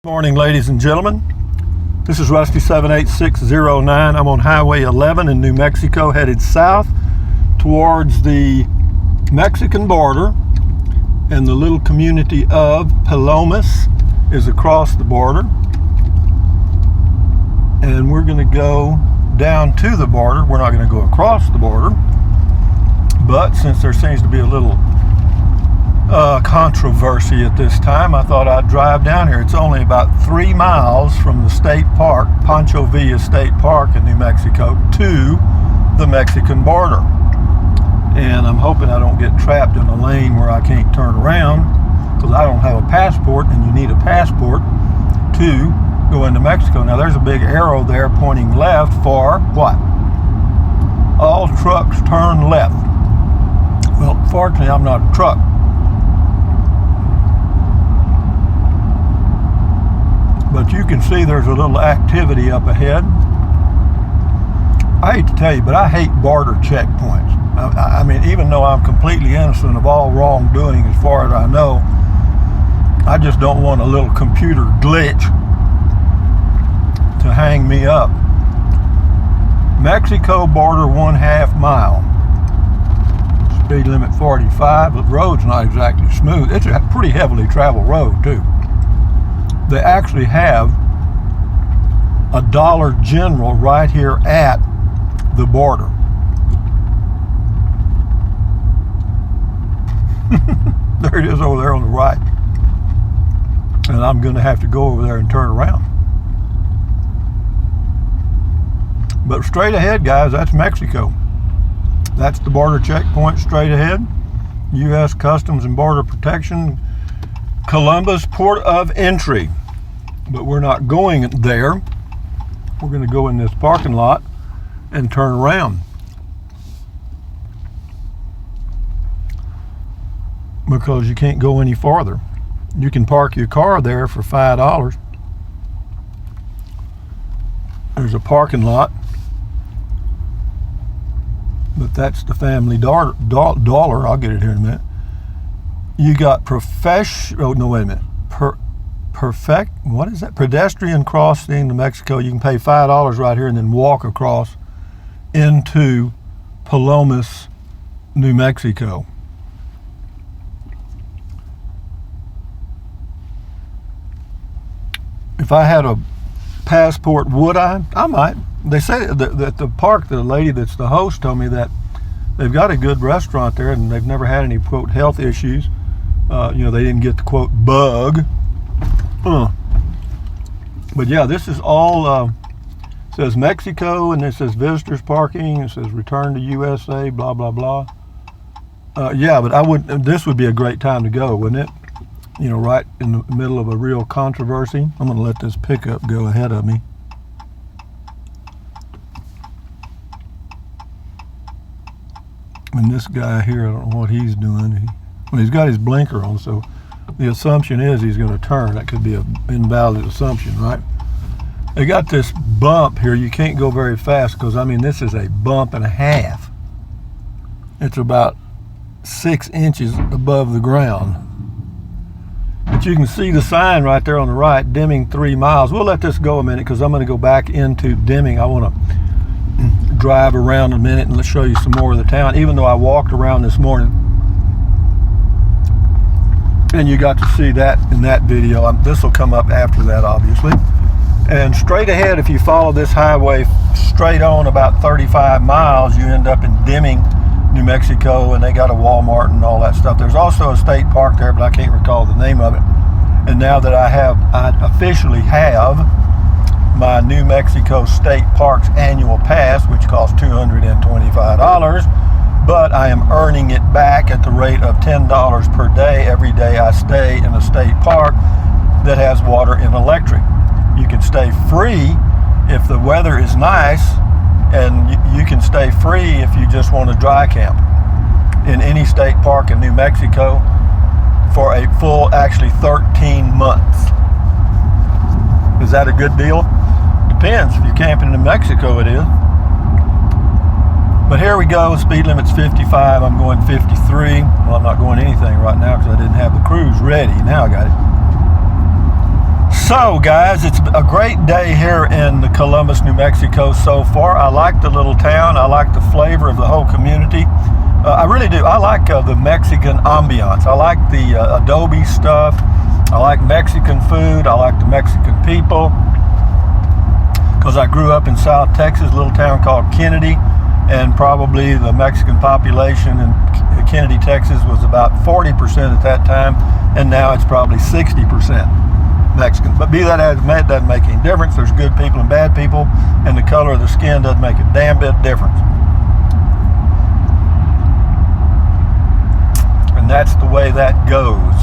Morning, ladies and gentlemen. This is Rusty 78609. I'm on Highway 11 in New Mexico, headed south towards the Mexican border, and the little community of Palomas is across the border. And we're going to go down to the border. We're not going to go across the border, but since there seems to be a little controversy at this time, I thought I'd drive down here. It's only about 3 miles from the state park, Pancho Villa State Park in New Mexico, to the Mexican border. And I'm hoping I don't get trapped in a lane where I can't turn around, because I don't have a passport, and you need a passport to go into Mexico. Now there's a big arrow there pointing left for what? All trucks turn left. Well, fortunately I'm not a truck. But you can see there's a little activity up ahead. I hate to tell you, but I hate border checkpoints. I mean, even though I'm completely innocent of all wrongdoing as far as I know, I just don't want a little computer glitch to hang me up. Mexico border 1/2 mile. Speed limit 45, but the road's not exactly smooth. It's a pretty heavily traveled road too. They actually have a Dollar General right here at the border. There it is over there on the right. And I'm going to have to go over there and turn around. But straight ahead, guys, that's Mexico. That's the border checkpoint straight ahead. U.S. Customs and Border Protection, Columbus Port of Entry. But we're not going there. We're going to go in this parking lot and turn around, because you can't go any farther. You can park your car there for $5. There's a parking lot, but that's the Family Dollar. I'll get it here in a minute. You got what is that? Pedestrian crossing to Mexico. You can pay $5 right here and then walk across into Palomas, New Mexico. If I had a passport, would I? I might. They say that the park, the lady that's the host told me that they've got a good restaurant there and they've never had any, quote, health issues. They didn't get the, quote, bug. But yeah, this is all says Mexico, and it says visitors parking, it says return to USA, blah blah blah. Yeah, but this would be a great time to go, wouldn't it? Right in the middle of a real controversy. I'm going to let this pickup go ahead of me. And this guy here, I don't know what he's doing. He's got his blinker on, so the assumption is he's going to turn. That could be an invalid assumption, right? They got this bump here. You can't go very fast because, this is a bump and a half. It's about 6 inches above the ground. But you can see the sign right there on the right, dimming 3 miles. We'll let this go a minute because I'm going to go back into dimming. I want to drive around a minute and let's show you some more of the town, even though I walked around this morning. And you got to see that in that video. This will come up after that, obviously. And straight ahead, if you follow this highway straight on about 35 miles, you end up in Deming, New Mexico, and they got a Walmart and all that stuff. There's also a state park there, but I can't recall the name of it. And now that I officially have my New Mexico State Parks annual pass, which costs $225, but I am earning it back at the rate of $10 per day every day I stay in a state park that has water and electric. You can stay free if the weather is nice, and you can stay free if you just want to dry camp in any state park in New Mexico for a full, actually 13 months. Is that a good deal? Depends. If you're camping in Mexico, it is. But here we go. Speed limit's 55. I'm going 53. Well, I'm not going anything right now because I didn't have the cruise ready. Now I got it. So guys, it's a great day here in Columbus, New Mexico so far. I like the little town. I like the flavor of the whole community. I really do. I like the Mexican ambiance. I like the adobe stuff. I like Mexican food. I like the Mexican people. Because I grew up in South Texas, a little town called Kennedy, and probably the Mexican population in Kennedy, Texas was about 40% at that time, and now it's probably 60% Mexican. But be that as it may, it doesn't make any difference. There's good people and bad people, and the color of the skin doesn't make a damn bit of difference. And that's the way that goes.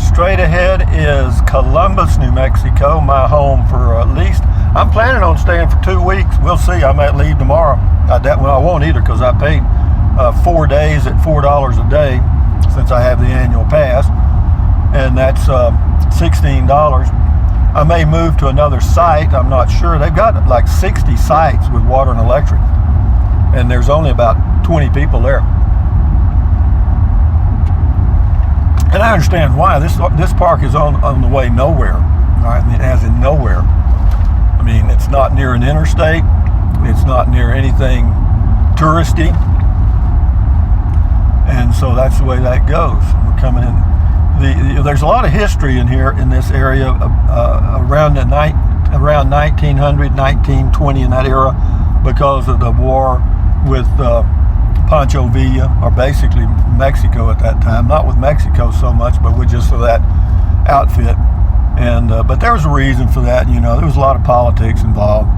Straight ahead is Columbus, New Mexico, my home for at least, I'm planning on staying for 2 weeks. We'll see. I might leave tomorrow. I won't either, because I paid 4 days at $4 a day since I have the annual pass, and that's $16. I may move to another site. I'm not sure. They've got like 60 sites with water and electric, and there's only about 20 people there. And I understand why. This park is on the way nowhere. All right, I mean, as in nowhere. I mean, it's not near an interstate. It's not near anything touristy. And so that's the way that goes. We're coming in. There's a lot of history in here, in this area, around 1900, 1920, in that era, because of the war with Pancho Villa, or basically Mexico at that time. Not with Mexico so much, but with just for that outfit. And but there was a reason for that. You know, there was a lot of politics involved.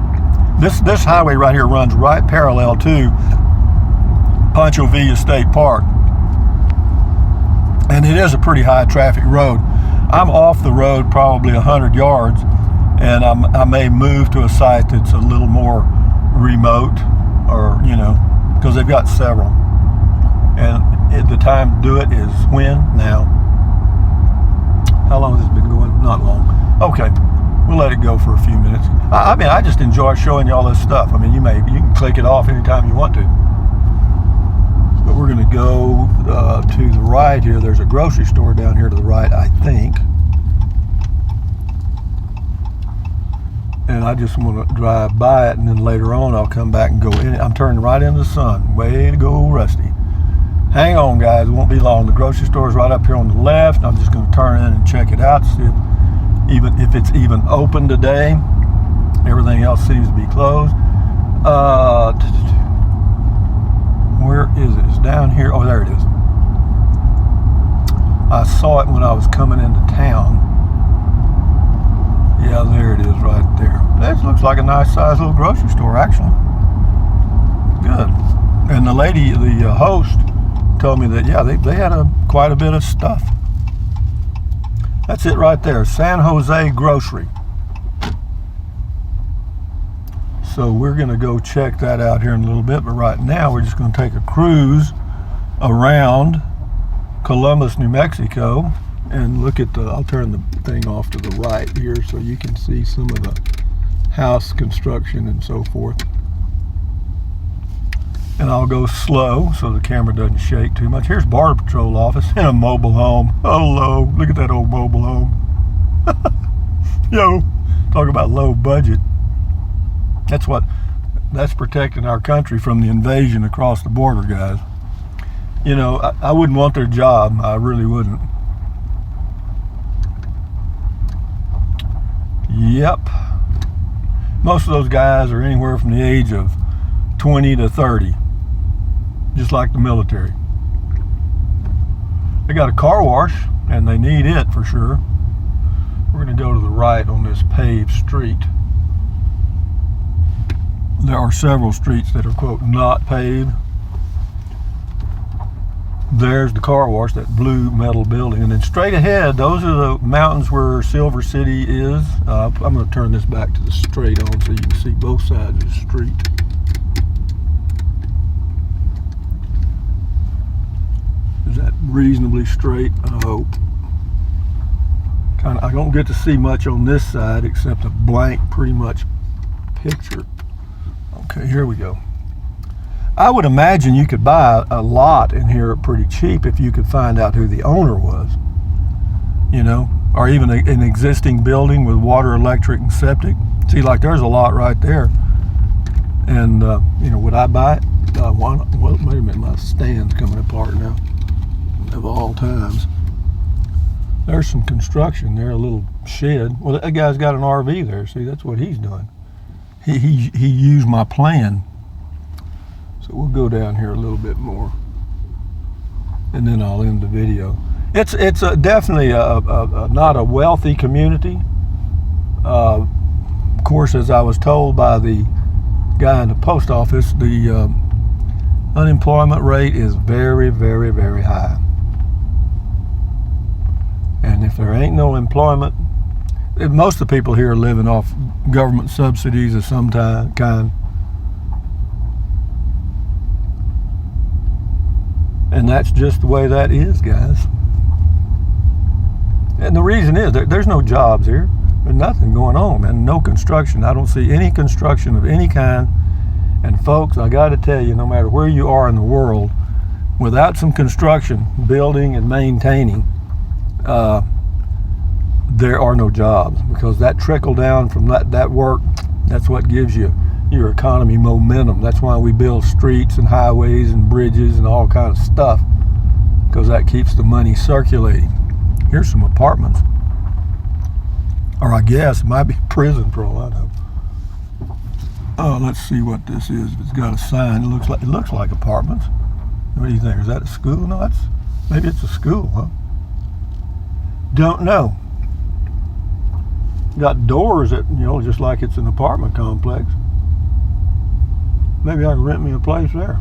This highway right here runs right parallel to Pancho Villa State Park, and it is a pretty high traffic road. I'm off the road probably 100 yards, and I may move to a site that's a little more remote, or you know, because they've got several. And the time to do it is when? Now. How long has this been going? Not long. Okay, we'll let it go for a few minutes. I mean, I just enjoy showing you all this stuff. I mean, you can click it off anytime you want to. But we're going to go to the right here. There's a grocery store down here to the right, I think. And I just want to drive by it, and then later on I'll come back and go in it. I'm turning right into the sun. Way to go, Rusty. Hang on, guys. It won't be long. The grocery store is right up here on the left. I'm just going to turn in and check it out, see if it's even open today. Everything else seems to be closed. Where is it? It's down here. Oh, there it is. I saw it when I was coming into town. Yeah, there it is right there. That looks like a nice sized little grocery store, actually. Good. And the lady, the host, told me that, yeah, they had quite a bit of stuff. That's it right there, San Jose Grocery. So we're going to go check that out here in a little bit, but right now we're just going to take a cruise around Columbus, New Mexico, and look at I'll turn the thing off to the right here so you can see some of the house construction and so forth. And I'll go slow so the camera doesn't shake too much. Here's Border Patrol office in a mobile home. Hello, look at that old mobile home. Yo, talk about low budget. That's protecting our country from the invasion across the border, guys. You know, I wouldn't want their job. I really wouldn't. Yep. Most of those guys are anywhere from the age of 20 to 30. Just like the military. They got a car wash, and they need it for sure. We're going to go to the right on this paved street. There are several streets that are, quote, not paved. There's the car wash, that blue metal building. And then straight ahead, those are the mountains where Silver City is. I'm going to turn this back to the straight on so you can see both sides of the street. Is that reasonably straight? I hope. I don't get to see much on this side except a blank, pretty much, picture. Okay, here we go. I would imagine you could buy a lot in here pretty cheap if you could find out who the owner was. You know, or even an existing building with water, electric, and septic. See, like there's a lot right there. And, you know, would I buy it? Why not? Well, wait a minute, my stand's coming apart now, of all times. There's some construction there, a little shed. Well, that guy's got an RV there. See, that's what he's doing. He used my plan. So we'll go down here a little bit more, and then I'll end the video. It's definitely not a wealthy community. Of course, as I was told by the guy in the post office, the unemployment rate is very, very, very high. And if there ain't no employment, most of the people here are living off government subsidies of some kind. And that's just the way that is, guys. And the reason is there's no jobs here. There's nothing going on, man. No construction. I don't see any construction of any kind. And folks, I got to tell you, no matter where you are in the world, without some construction, building and maintaining, there are no jobs, because that trickle down from that work, that's what gives you your economy momentum. That's why we build streets and highways and bridges and all kinds of stuff, because that keeps the money circulating. Here's some apartments, or I guess it might be prison for all I know. Oh, let's see what this is. It's got a sign. It looks like apartments. What do you think? Is that a school? No, maybe it's a school, huh? Don't know. Got doors that, you know, just like it's an apartment complex. Maybe I can rent me a place there.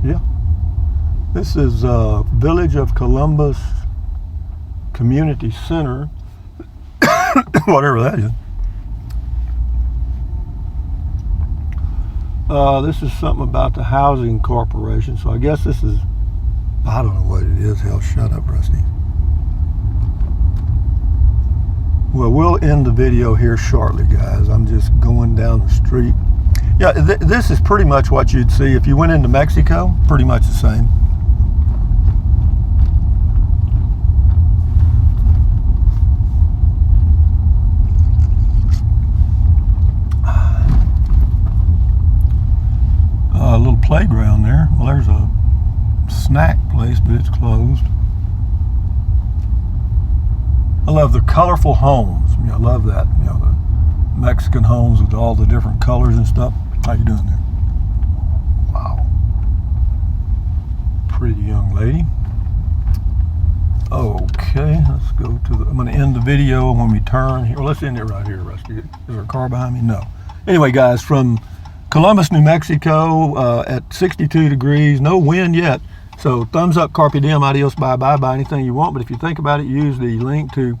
Yeah. This is Village of Columbus Community Center. Whatever that is. This is something about the housing corporation. So I guess this is, I don't know what it is. Hell, shut up, Rusty. Well, we'll end the video here shortly, guys. I'm just going down the street. Yeah, this is pretty much what you'd see if you went into Mexico. Pretty much the same. A little playground there. Well, there's a snack place, but it's closed. I love the colorful homes. I mean, I love that. You know, the Mexican homes with all the different colors and stuff. How you doing there? Wow. Pretty young lady. Okay, let's go to the, I'm going to end the video when we turn here. Well, let's end it right here, Rusty. Is there a car behind me? No. Anyway, guys, from Columbus, New Mexico, at 62 degrees, no wind yet. So thumbs up, carpe diem, adios, bye-bye, buy anything you want. But if you think about it, use the link to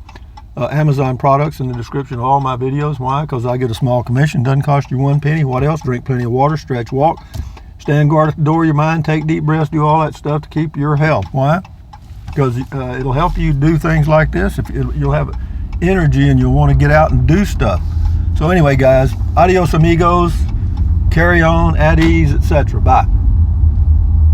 Amazon products in the description of all my videos. Why? Because I get a small commission. Doesn't cost you 1 penny. What else? Drink plenty of water, stretch, walk, stand guard at the door of your mind, take deep breaths, do all that stuff to keep your health. Why? Because it'll help you do things like this. You'll have energy and you'll want to get out and do stuff. So anyway, guys, adios, amigos. Carry on, at ease, etc. Bye.